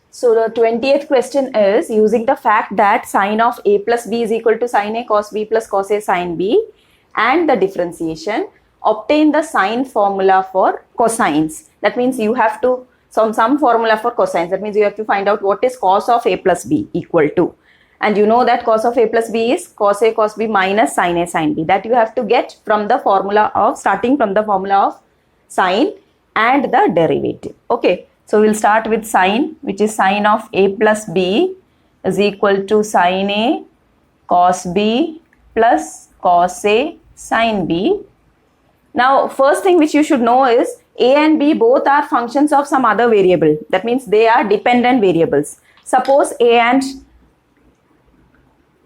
So the 20th question is using the fact that sine of a plus b is equal to sine a cos b plus cos a sine b and the differentiation, obtain the sine formula for cosines. That means you have to some formula for cosines. That means you have to find out what is cos of a plus b equal to. And you know that cos of a plus b is cos a cos b minus sine a sine b. That you have to get from the formula of, starting from the formula of sine and the derivative. Okay. So we'll start with sine, which is sine of a plus b is equal to sine a cos b plus cos a sine b. Now, first thing which you should know is a and b both are functions of some other variable. That means they are dependent variables. Suppose a and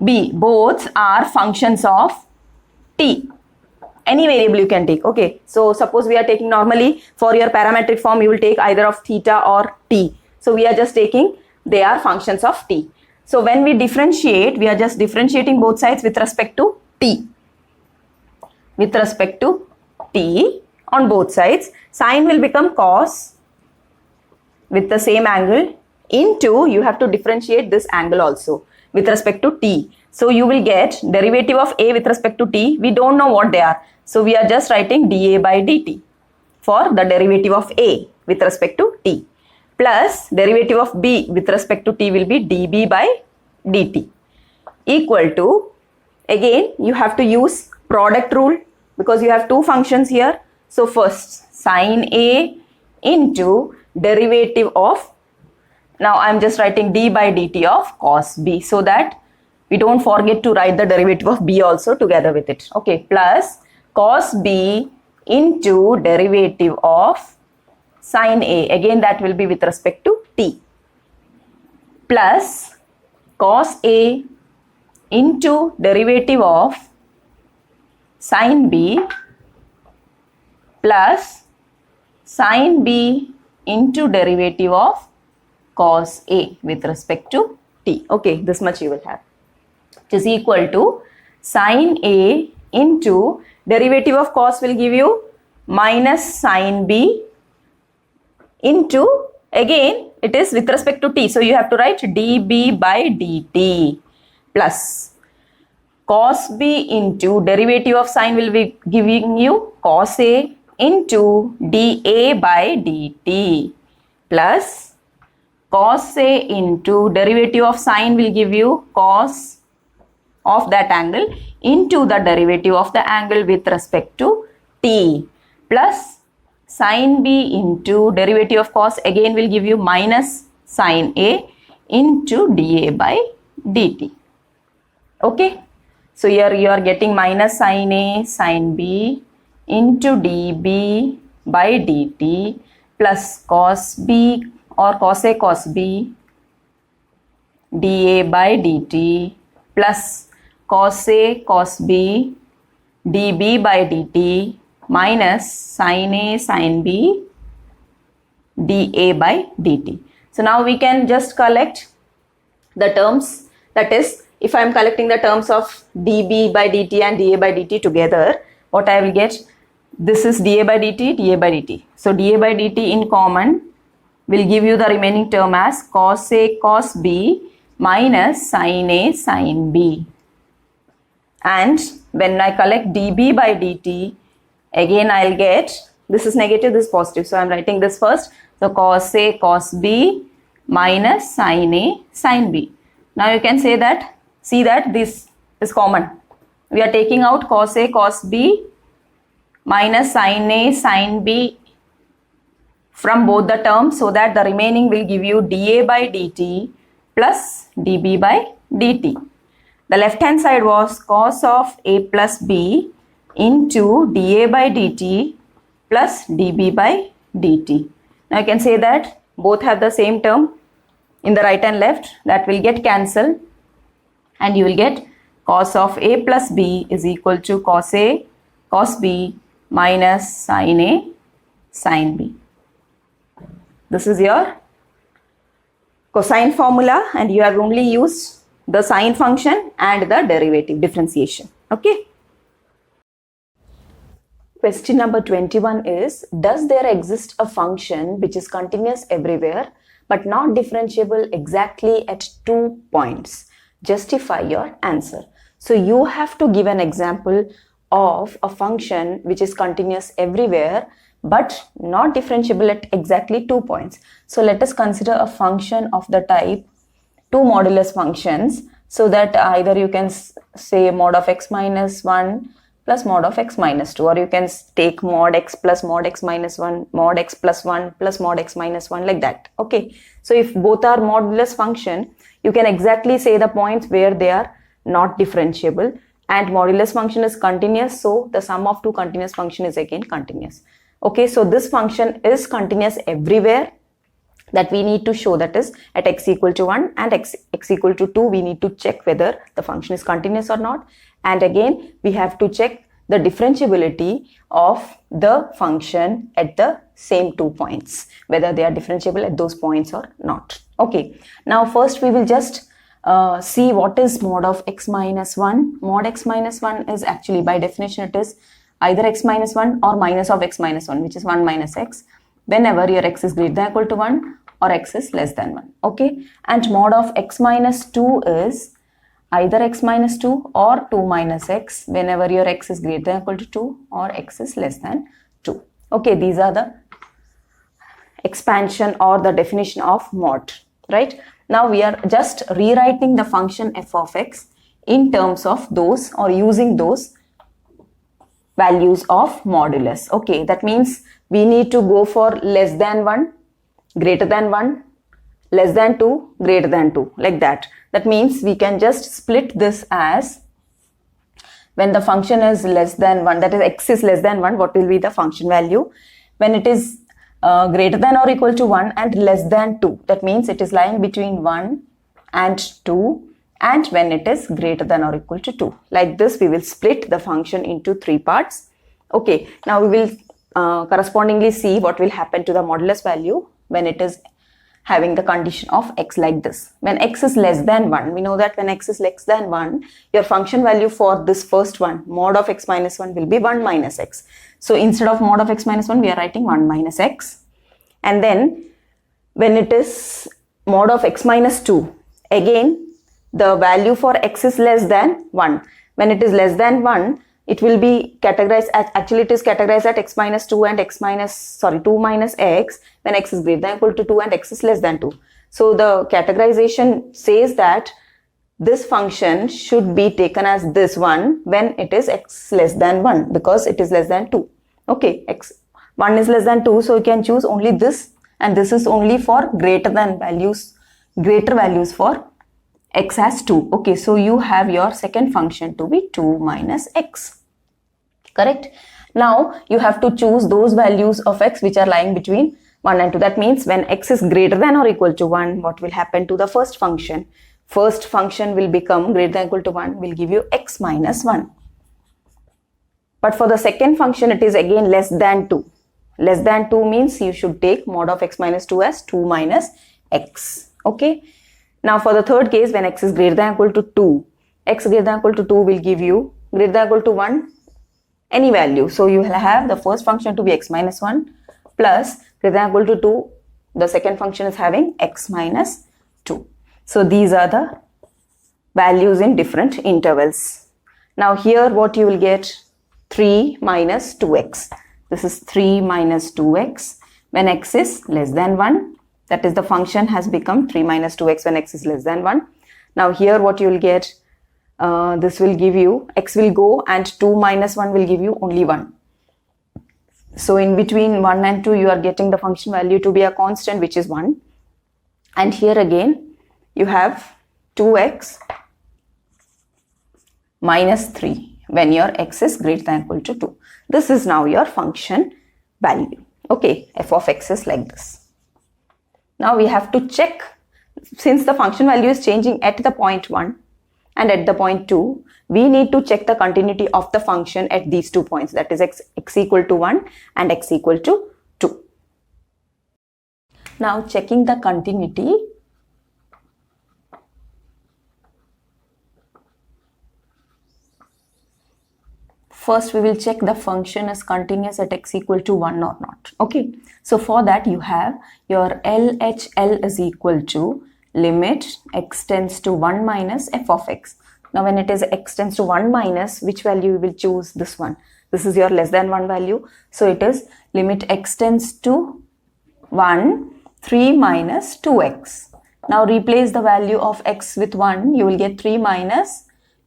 b both are functions of t. Any variable you can take. Okay, so suppose we are taking, normally for your parametric form you will take either of theta or t. So we are just taking, they are functions of t. So when we differentiate, we are just differentiating both sides with respect to t. With respect to t on both sides, sine will become cos with the same angle into, you have to differentiate this angle also with respect to t. So you will get derivative of a with respect to t. We don't know what they are. So we are just writing dA by dt for the derivative of a with respect to t, plus derivative of b with respect to t will be dB by dt, equal to, again you have to use product rule because you have two functions here. So first sine a into derivative of, now I am just writing d by dt of cos b so that we don't forget to write the derivative of b also together with it. Okay, plus cos b into derivative of sine a, again that will be with respect to t, plus cos a into derivative of sine b plus sine b into derivative of cos a with respect to t. Okay, this much you will have, which is equal to sine a into derivative of cos will give you minus sine b into, again it is with respect to t, so you have to write dB by dt, plus cos b into derivative of sine will be giving you cos a into dA by dt, plus cos a into derivative of sine will give you cos of that angle into the derivative of the angle with respect to t, plus sine b into derivative of cos again will give you minus sine a into dA by dt. Okay, so here you are getting minus sine a sine b into dB by dt plus cos b or cos a cos b dA by dt plus cos a cos b dB by dt minus sin a sin b dA by dt. So now we can just collect the terms, that is if I am collecting the terms of dB by dt and dA by dt together, what I will get, this is dA by dt, dA by dt. So dA by dt in common will give you the remaining term as cos a cos b minus sin a sin b. And when I collect dB by dt, again I will get, this is negative, this is positive. So I am writing this first. So cos a cos b minus sin a sin b. Now you can say that, see that this is common. We are taking out cos a cos b minus sin a sin b from both the terms, so that the remaining will give you dA by dt plus dB by dt. The left hand side was cos of a plus b into dA by dt plus dB by dt. Now you can say that both have the same term in the right and left, that will get cancelled, and you will get cos of a plus b is equal to cos a cos b minus sin a sin b. This is your cosine formula, and you have only used the sine function and the derivative differentiation. Okay. Question number 21 is, does there exist a function which is continuous everywhere but not differentiable exactly at 2 points. Justify your answer. So you have to give an example of a function which is continuous everywhere but not differentiable at exactly 2 points. So let us consider a function of the type two modulus functions, so that either you can say mod of x minus 1 plus mod of x minus 2, or you can take mod x minus 1, mod x plus 1 plus mod x minus 1, like that. Okay, so if both are modulus function, you can exactly say the points where they are not differentiable, and modulus function is continuous, so the sum of two continuous function is again continuous. Okay, so this function is continuous everywhere, that we need to show, that is at x equal to 1 and x equal to 2, we need to check whether the function is continuous or not. And again, we have to check the differentiability of the function at the same 2 points, whether they are differentiable at those points or not. Okay, now first we will just see what is mod of x minus 1. Mod x minus 1 is actually, by definition, it is either x minus 1 or minus of x minus 1, which is 1 minus x, whenever your x is greater than or equal to 1 or x is less than 1. Okay, and mod of x minus 2 is either x minus 2 or 2 minus x, whenever your x is greater than or equal to 2 or x is less than 2. Okay, these are the expansion or the definition of mod, right? Now we are just rewriting the function f of x in terms of those, or using those values of modulus. Okay, that means we need to go for less than 1, greater than 1, less than 2, greater than 2, like that. That means we can just split this as, when the function is less than 1, that is x is less than 1, what will be the function value? When it is greater than or equal to 1 and less than 2, that means it is lying between 1 and 2, and when it is greater than or equal to 2. Like this, we will split the function into 3 parts. Okay, now we will correspondingly see what will happen to the modulus value when it is having the condition of x like this. When x is less than 1, we know that when x is less than 1, your function value for this first one, mod of x minus 1, will be 1 minus x. So instead of mod of x minus 1, we are writing 1 minus x. And then when it is mod of x minus 2, again the value for x is less than 1. When it is less than 1, it will be categorized at, actually it is categorized at x minus 2 and 2 minus x, when x is greater than or equal to 2 and x is less than 2. So the categorization says that this function should be taken as this one when it is x less than 1, because it is less than 2. Okay, x 1 is less than 2, so you can choose only this, and this is only for greater values for x as 2. Okay, so you have your second function to be 2 minus x. Correct? Now you have to choose those values of x which are lying between 1 and 2. That means when x is greater than or equal to 1, what will happen to the first function? First function will become greater than or equal to 1, will give you x minus 1. But for the second function, it is again less than 2. Less than 2 means you should take mod of x minus 2 as 2 minus x. Okay. Now for the third case, when x is greater than or equal to 2, x greater than or equal to 2 will give you greater than or equal to 1, any value. So you will have the first function to be x minus 1 plus greater than or equal to 2, the second function is having x minus 2. So these are the values in different intervals. Now here what you will get, 3 minus 2x. This is 3 minus 2x when x is less than 1. That is, the function has become 3 minus 2x when x is less than 1. Now here what you will get, this will give you, x will go and 2 minus 1 will give you only 1. So in between 1 and 2, you are getting the function value to be a constant, which is 1. And here again, you have 2x minus 3 when your x is greater than or equal to 2. This is now your function value. Okay, f of x is like this. Now we have to check, since the function value is changing at the point 1 and at the point 2, we need to check the continuity of the function at these 2 points, that is x equal to 1 and x equal to 2. Now checking the continuity, first we will check the function is continuous at x equal to 1 or not. Okay, so for that you have your LHL is equal to limit x tends to 1 minus f of x. Now when it is x tends to 1 minus, which value you will choose? This one. This is your less than 1 value. So it is limit x tends to 1, 3 minus 2x. Now replace the value of x with 1. You will get 3 minus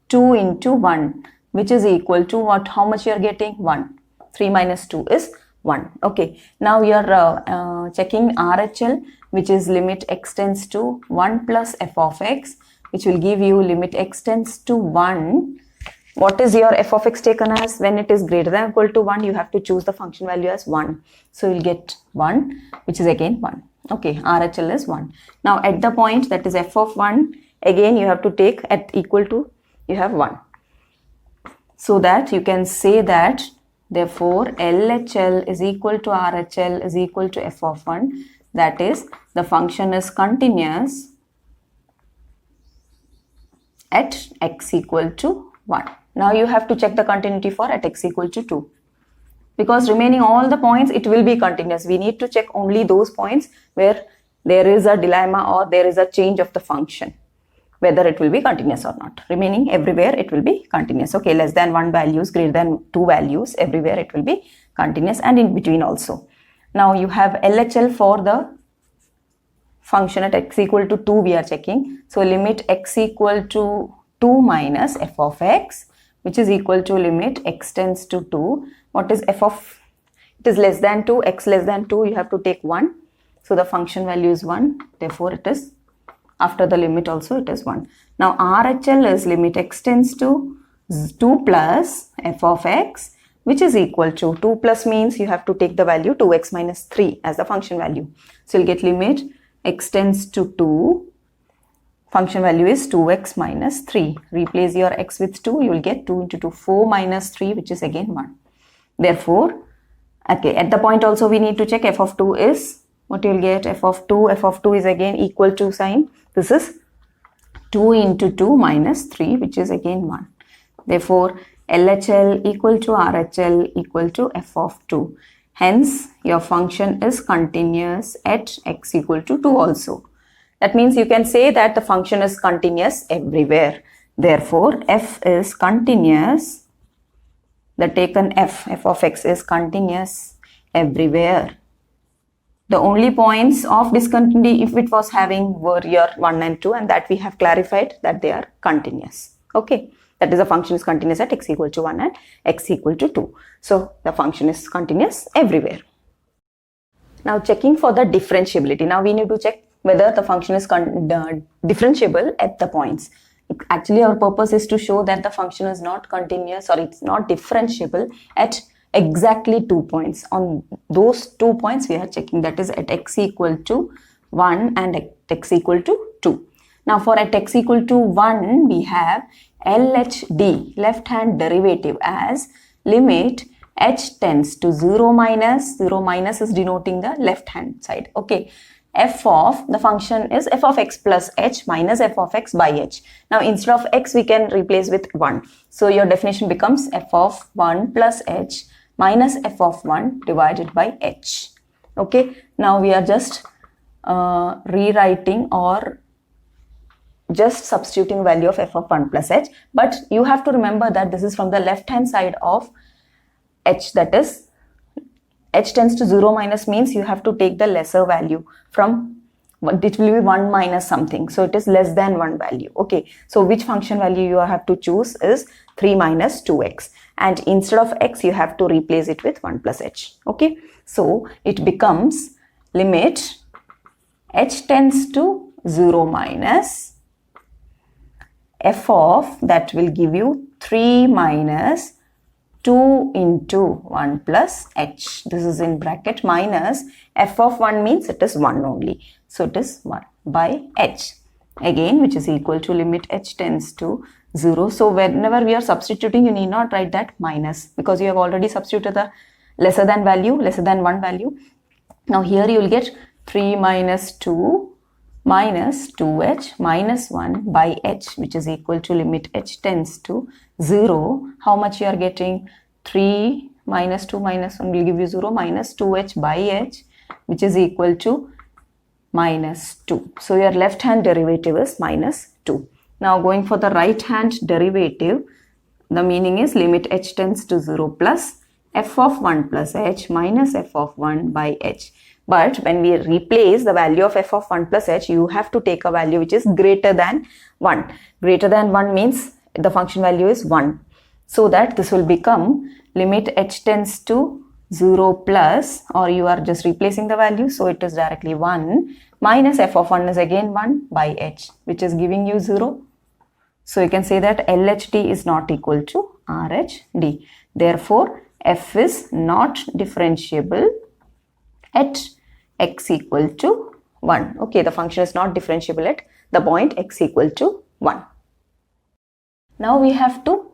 2 into 1, which is equal to what? How much you are getting? 1. 3 minus 2 is 1. Okay. Now you are checking RHL, which is limit x tends to 1 plus f of x, which will give you limit x tends to 1. What is your f of x taken as? When it is greater than or equal to 1, you have to choose the function value as 1. So you'll get 1, which is again 1. Okay, RHL is 1. Now at the point that is f of 1, again you have to take at equal to, you have 1. So that you can say that therefore LHL is equal to RHL is equal to f of 1. That is, the function is continuous at x equal to 1. Now you have to check the continuity for at x equal to 2. Because remaining all the points, it will be continuous. We need to check only those points where there is a dilemma or there is a change of the function, whether it will be continuous or not. Remaining everywhere it will be continuous. Okay, less than 1 values, greater than 2 values, everywhere it will be continuous, and in between also. Now you have LHL for the function at x equal to 2 we are checking. So limit x equal to 2 minus f of x, which is equal to limit x tends to 2. What is f of? It is less than 2, x less than 2, you have to take 1. So the function value is 1. Therefore it is, after the limit also it is 1. Now RHL is limit x tends to 2 plus f of x, which is equal to 2 plus means you have to take the value 2x minus 3 as the function value. So you'll get limit x tends to 2. Function value is 2x minus 3. Replace your x with 2. You will get 2 into 2, 4 minus 3, which is again 1. Therefore, okay, at the point also we need to check f of 2 is, what you will get? F of 2 is again equal to sign. This is 2 into 2 minus 3, which is again 1. Therefore, LHL equal to RHL equal to f of 2. Hence, your function is continuous at x equal to 2 also. That means you can say that the function is continuous everywhere. Therefore, f is continuous. The taken f of x is continuous everywhere. The only points of discontinuity, if it was having, were your 1 and 2, and that we have clarified that they are continuous. Okay, that is, the function is continuous at x equal to 1 and x equal to 2. So the function is continuous everywhere. Now checking for the differentiability. Now we need to check whether the function is differentiable at the points. Actually, our purpose is to show that the function is not continuous, or it's not differentiable at exactly 2 points. On those 2 points we are checking, that is at x equal to 1 and at x equal to 2. Now for at x equal to 1, we have LHD, left hand derivative, as limit h tends to 0 minus is denoting the left hand side. Okay, f of the function is f of x plus h minus f of x by h. Now instead of x we can replace with 1. So your definition becomes f of 1 plus h minus f of 1 divided by h. Okay, now we are just rewriting or just substituting value of f of 1 plus h, but you have to remember that this is from the left hand side of h, that is h tends to 0 minus means you have to take the lesser value from, it will be 1 minus something, so it is less than 1 value. Okay, so which function value you have to choose is 3 minus 2x, and instead of x you have to replace it with 1 plus h. Okay, so it becomes limit h tends to 0 minus f of, that will give you 3 minus 2 into 1 plus h. This is in bracket minus f of 1 means it is 1 only. So it is 1 by h. Again, which is equal to limit h tends to 0. So whenever we are substituting, you need not write that minus, because you have already substituted the lesser than value, lesser than 1 value. Now here you will get 3 minus 2 minus 2h minus 1 by h, which is equal to limit h tends to 0. How much you are getting? 3 minus 2 minus 1 will give you 0, minus 2h by h, which is equal to minus 2. So your left hand derivative is minus 2. Now going for the right hand derivative, the meaning is limit h tends to 0 plus f of 1 plus h minus f of 1 by h. But when we replace the value of f of 1 plus h, you have to take a value which is greater than 1. Greater than 1 means the function value is 1. So that this will become limit h tends to 0 plus, or you are just replacing the value, so it is directly 1 minus f of 1 is again 1 by h, which is giving you 0. So you can say that LHD is not equal to RHD. Therefore, f is not differentiable at x equal to 1. Okay, the function is not differentiable at the point x equal to 1. Now we have to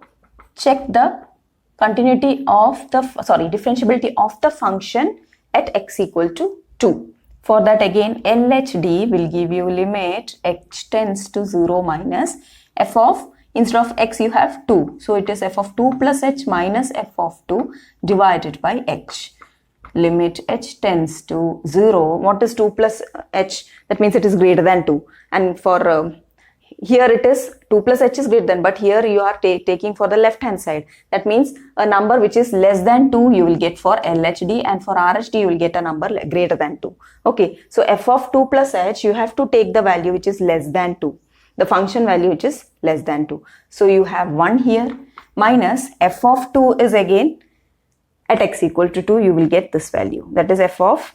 check the continuity of the, differentiability of the function at x equal to 2. For that again, LHD will give you limit h tends to 0 minus f of, instead of x you have 2. So it is f of 2 plus h minus f of 2 divided by h. Limit h tends to 0. What is 2 plus h? That means it is greater than 2. And for here it is 2 plus h is greater than, but here you are taking for the left hand side. That means a number which is less than 2 you will get for LHD, and for RHD you will get a number greater than 2. Okay, so f of 2 plus h, you have to take the value which is less than 2. The function value which is less than 2. So you have 1 here minus f of 2 is again at x equal to 2, you will get this value. That is f of,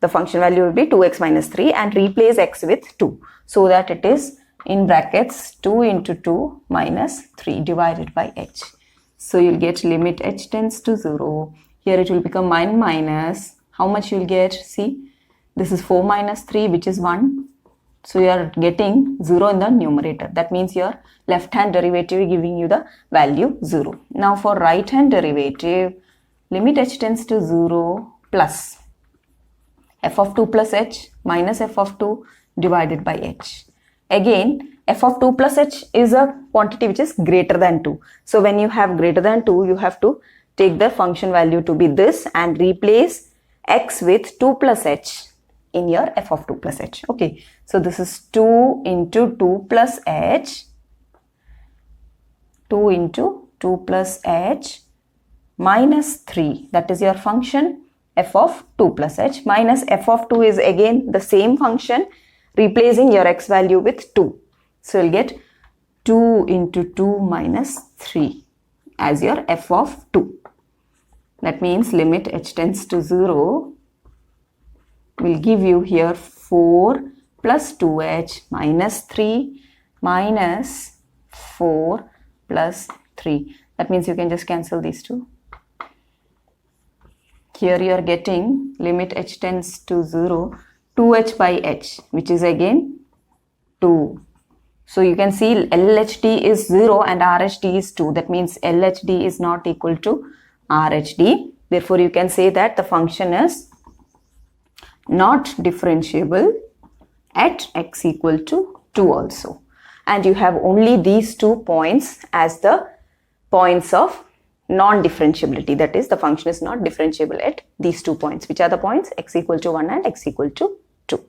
the function value will be 2x minus 3, and replace x with 2. So that it is in brackets 2 into 2 minus 3 divided by h. So you'll get limit h tends to 0. Here it will become minus. How much you'll get? See, this is 4 minus 3, which is 1. So you are getting 0 in the numerator. That means your left hand derivative giving you the value 0. Now for right hand derivative, limit h tends to 0 plus f of 2 plus h minus f of 2 divided by h. Again, f of 2 plus h is a quantity which is greater than 2. So when you have greater than 2, you have to take the function value to be this and replace x with 2 plus h in your f of 2 plus h. Okay, so this is 2 into 2 plus h, 2 into 2 plus h minus 3. That is your function f of 2 plus h, minus f of 2 is again the same function, replacing your x value with 2. So you'll get 2 into 2 minus 3 as your f of 2. That means limit h tends to 0 will give you here 4 plus 2h minus 3 minus 4 plus 3. That means you can just cancel these two. Here you are getting limit h tends to 0, 2h by h, which is again 2. So you can see LHD is 0 and RHD is 2. That means LHD is not equal to RHD. Therefore, you can say that the function is not differentiable at x equal to 2 also. And you have only these 2 points as the points of non-differentiability. That is, the function is not differentiable at these 2 points. Which are the points? X equal to 1 and x equal to 2.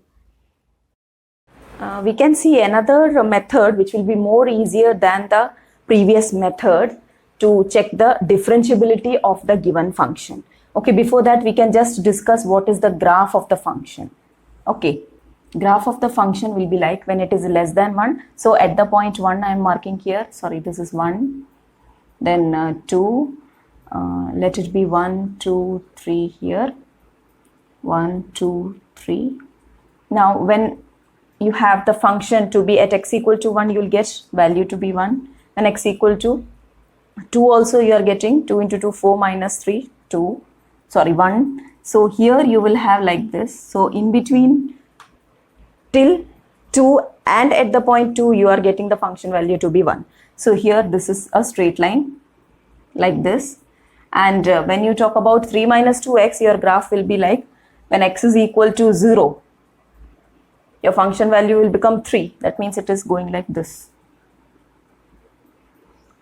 We can see another method which will be more easier than the previous method to check the differentiability of the given function. Okay, before that we can just discuss what is the graph of the function. Okay, graph of the function will be like when it is less than 1. So at the point 1 I am marking here, sorry, this is 1, then 2, let it be 1, 2, 3 here, 1, 2, 3. Now when you have the function to be at x equal to 1, you will get value to be 1. When x equal to 2 also you are getting 2 into 2, 4 minus 3, 2. Sorry, 1. So here you will have like this. So in between till 2 and at the point 2 you are getting the function value to be 1. So here this is a straight line like this. And when you talk about 3 minus 2x, your graph will be like when x is equal to 0, your function value will become 3. That means it is going like this.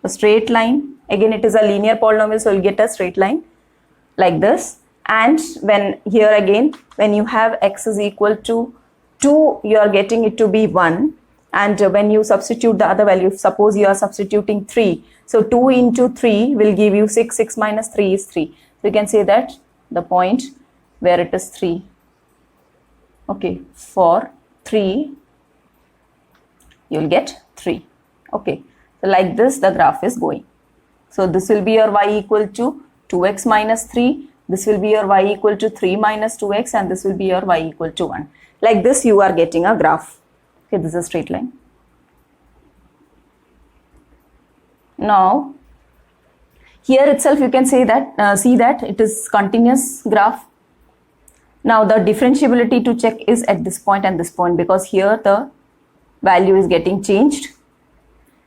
A straight line Again, it is a linear polynomial, so you'll get a straight line like this. And when here again, when you have x is equal to 2, you are getting it to be 1. And when you substitute the other value, suppose you are substituting 3. So 2 into 3 will give you 6. 6 minus 3 is 3. So you can say that the point where it is 3. Okay, for 3, you will get 3. Okay, so like this the graph is going. So this will be your y equal to 2x minus 3. This will be your y equal to 3 minus 2x, and this will be your y equal to 1. Like this you are getting a graph. Okay, this is a straight line. Now, here itself you can say that, see that it is continuous graph. Now the differentiability to check is at this point and this point, because here the value is getting changed.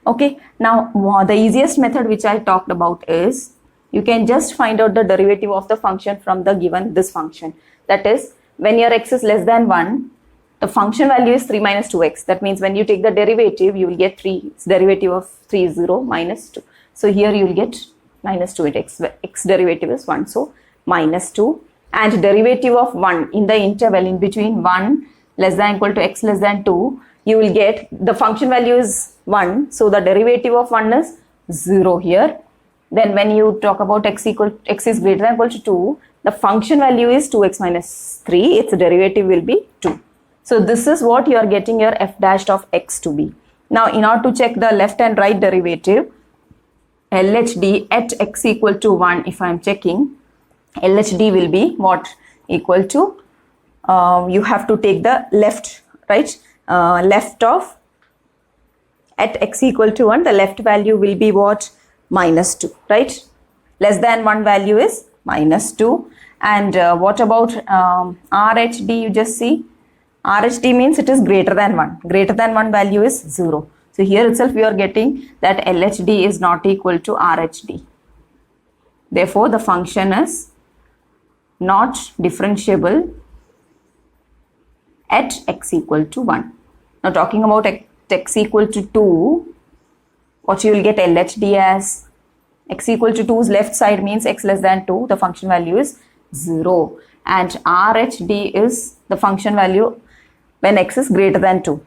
Okay, now the easiest method which I talked about is you can just find out the derivative of the function from the given this function. That is, when your x is less than 1, the function value is 3 minus 2x. That means when you take the derivative, you will get 3. Derivative of 3 is 0 minus 2. So here you will get minus 2 at x. X derivative is 1. So minus 2. And derivative of 1 in the interval in between 1 less than equal to x less than 2, you will get the function value is 1. So the derivative of 1 is 0 here. Then when you talk about x is greater than equal to 2, the function value is 2x minus 3. Its derivative will be 2. So this is what you are getting your f dash of x to be. Now in order to check the left and right derivative, LHD at x equal to 1, if I am checking, LHD will be what? Equal to, you have to take the left, right? Left of at x equal to 1, the left value will be what? Minus 2, right? Less than 1 value is minus 2. And what about RHD? You just see, RHD means it is greater than 1. Greater than 1 value is 0. So here itself we are getting that LHD is not equal to RHD. Therefore, the function is not differentiable at x equal to 1. Now talking about x equal to 2, what you will get LHD as? X equal to 2's left side means x less than 2. The function value is 0. And RHD is the function value when x is greater than 2.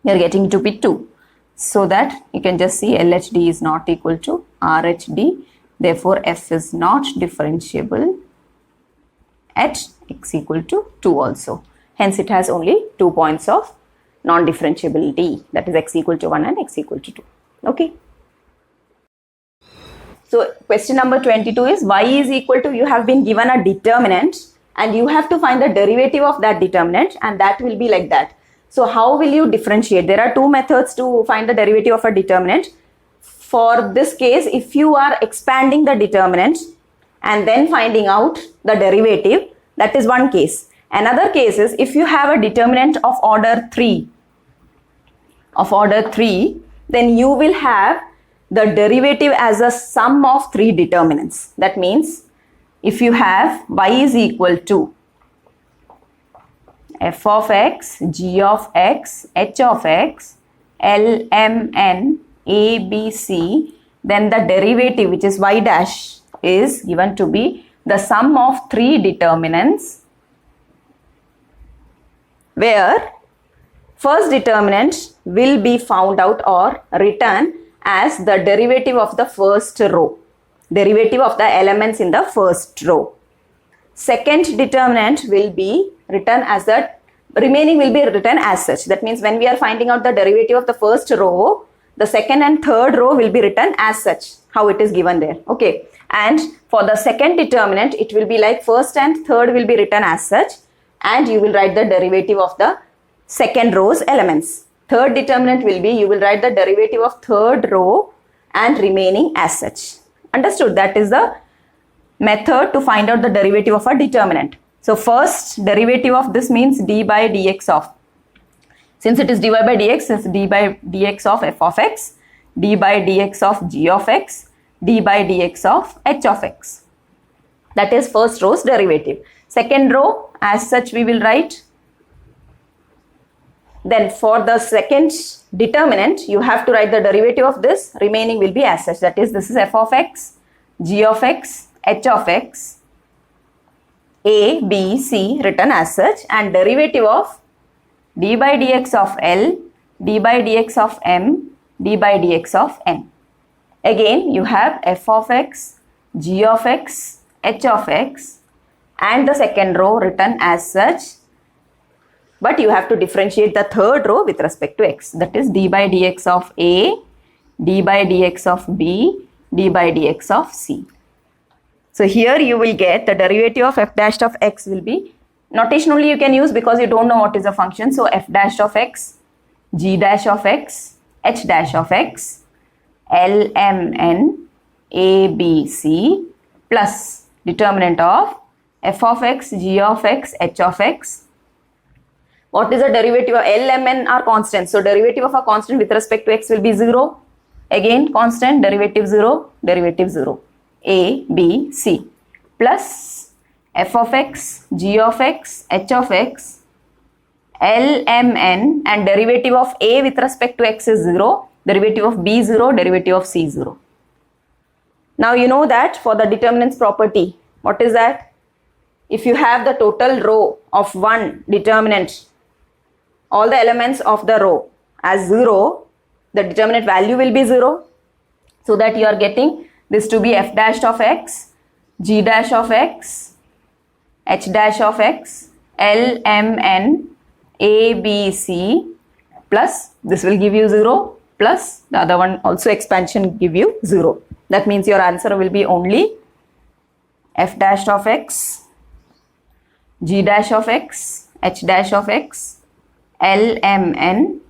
You are getting to be 2. So that you can just see LHD is not equal to RHD. Therefore, f is not differentiable at x equal to 2 also. Hence, it has only 2 points of non-differentiability, that is x equal to 1 and x equal to 2. Okay. So, question number 22 is y is equal to, you have been given a determinant and you have to find the derivative of that determinant, and that will be like that. So, how will you differentiate? There are two methods to find the derivative of a determinant. For this case, if you are expanding the determinant and then finding out the derivative, that is one case. Another case is if you have a determinant of order 3, then you will have the derivative as a sum of 3 determinants. That means if you have y is equal to f of x, g of x, h of x, L, M, N, A, B, C, then the derivative, which is y dash, is given to be the sum of 3 determinants, where first determinant will be found out or written as the derivative of the first row, derivative of the elements in the first row. Second determinant will be written as the remaining will be written as such. That means when we are finding out the derivative of the first row, the second and third row will be written as such, how it is given there. Okay. And for the second determinant, it will be like first and third will be written as such, and you will write the derivative of the second row's elements. Third determinant will be, you will write the derivative of third row and remaining as such. Understood? That is the method to find out the derivative of a determinant. So first derivative of this means d by dx of, since it is dy by dx, it's d by dx of f of x, d by dx of g of x, d by dx of h of x. That is first row's derivative. Second row, as such we will write Then for the second determinant, you have to write the derivative of this. Remaining will be as such. That is, this is f of x, g of x, h of x, a, b, c written as such, and derivative of d by dx of L, d by dx of m, d by dx of n. Again, you have f of x, g of x, h of x, and the second row written as such. But you have to differentiate the third row with respect to x. That is d by dx of a, d by dx of b, d by dx of c. So here you will get the derivative of f dash of x will be, notation only you can use because you don't know what is a function. So f dash of x, g dash of x, h dash of x, L, M, N, A, B, C plus determinant of f of x, g of x, h of x. What is the derivative of L, M, N are constant. So derivative of a constant with respect to x will be 0. Again constant, derivative 0, derivative 0. A, B, C plus f of x, g of x, h of x, L, M, N, and derivative of a with respect to x is 0, derivative of b 0, derivative of c 0. Now you know that for the determinants property, what is that? If you have the total row of one determinant, all the elements of the row as 0, the determinant value will be 0. So that you are getting this to be f dash of x, g dash of x, h dash of x, L, M, N, A, B, C plus this will give you 0 plus the other one also expansion give you 0. That means your answer will be only f dash of x, g dash of x, h dash of x, L, M, N,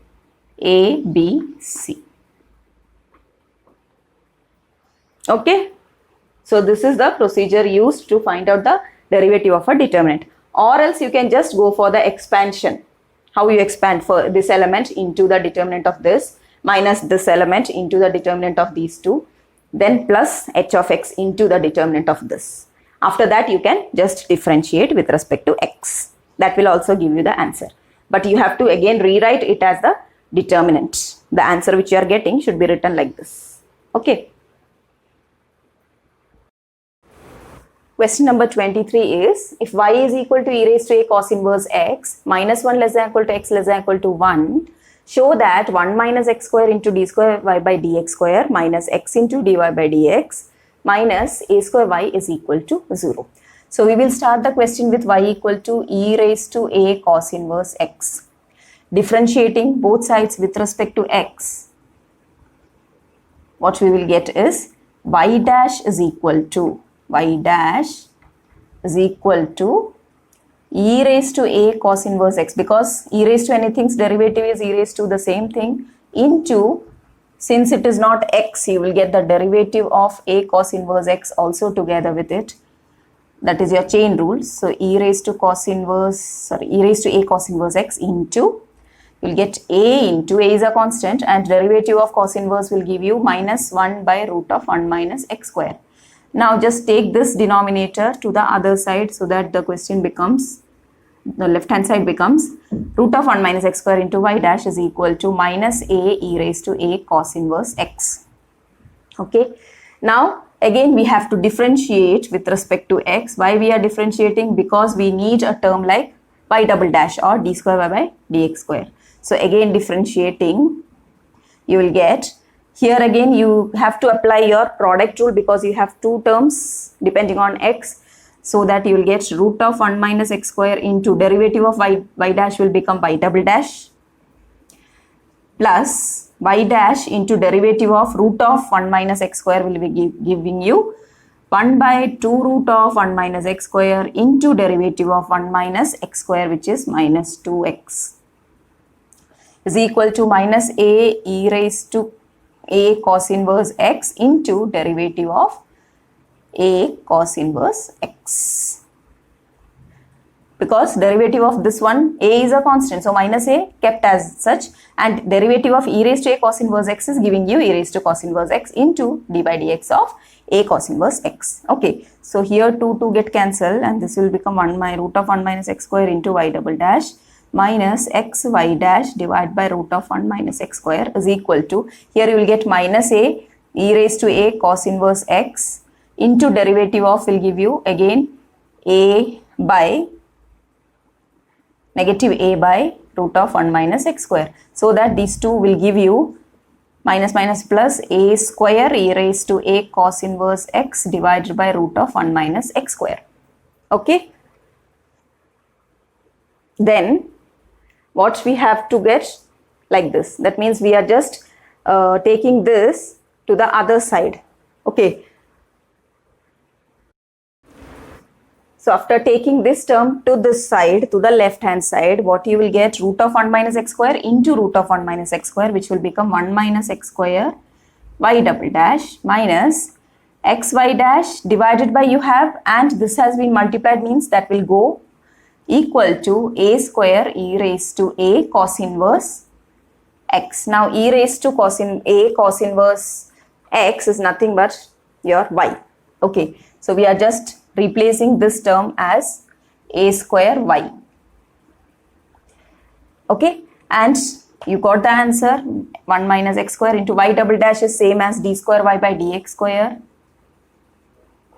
A, B, C. Okay. So this is the procedure used to find out the derivative of a determinant. Or else you can just go for the expansion. How you expand for this element into the determinant of this, minus this element into the determinant of these two, then plus h of x into the determinant of this. After that you can just differentiate with respect to x. That will also give you the answer. But you have to again rewrite it as the determinant. The answer which you are getting should be written like this. Okay. Question number 23 is, if y is equal to e raised to a cos inverse x minus 1 less than equal to x less than equal to 1, show that 1 minus x square into d square y by dx square minus x into dy by dx minus a square y is equal to 0. So we will start the question with y equal to e raised to a cos inverse x. Differentiating both sides with respect to x, what we will get is y dash is equal to e raised to a cos inverse x, because e raised to anything's derivative is e raised to the same thing, into, since it is not x, you will get the derivative of a cos inverse x also together with it. That is your chain rule. So e raised to a cos inverse x into, you will get a into, a is a constant, and derivative of cos inverse will give you minus 1 by root of 1 minus x square. Now just take this denominator to the other side so that the question becomes, the left hand side becomes root of 1 minus x square into y dash is equal to minus a e raised to a cos inverse x. Okay. Now again we have to differentiate with respect to x. Why we are differentiating? Because we need a term like y double dash or d square y by dx square. So again differentiating, you will get, here again you have to apply your product rule because you have two terms depending on x, so that you will get root of 1 minus x square into derivative of y dash will become y double dash plus y dash into derivative of root of 1 minus x square will be giving you 1 by 2 root of 1 minus x square into derivative of 1 minus x square, which is minus 2x, is equal to minus a e raised to a cos inverse x into derivative of a cos inverse x. Because derivative of this one, a is a constant, so minus a kept as such, and derivative of e raised to a cos inverse x is giving you e raised to cos inverse x into d by dx of a cos inverse x. Okay, so here 2 get cancelled and this will become 1 by root of 1 minus x square into y double dash minus xy dash divided by root of 1 minus x square is equal to, here you will get minus a e raised to a cos inverse x into derivative of will give you again a by negative a by root of 1 minus x square. So that these two will give you minus minus plus a square e raised to a cos inverse x divided by root of 1 minus x square. Okay. Then what we have to get like this. That means we are just taking this to the other side. Okay. So after taking this term to this side, to the left hand side, what you will get, root of 1 minus x square into root of 1 minus x square, which will become 1 minus x square y double dash minus xy dash divided by you have, and this has been multiplied, means that will go equal to a square e raised to a cos inverse x. Now e raised to cos inverse x is nothing but your y. Okay, so we are just replacing this term as a square y. Okay, and you got the answer. 1 minus x square into y double dash is same as d square y by dx square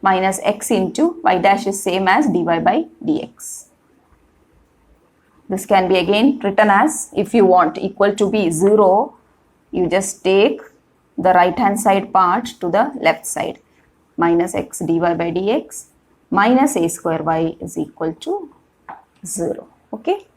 minus x into y dash is same as dy by dx. This can be again written as, if you want equal to be 0, you just take the right hand side part to the left side. Minus x dy by dx minus a square y is equal to 0. Okay.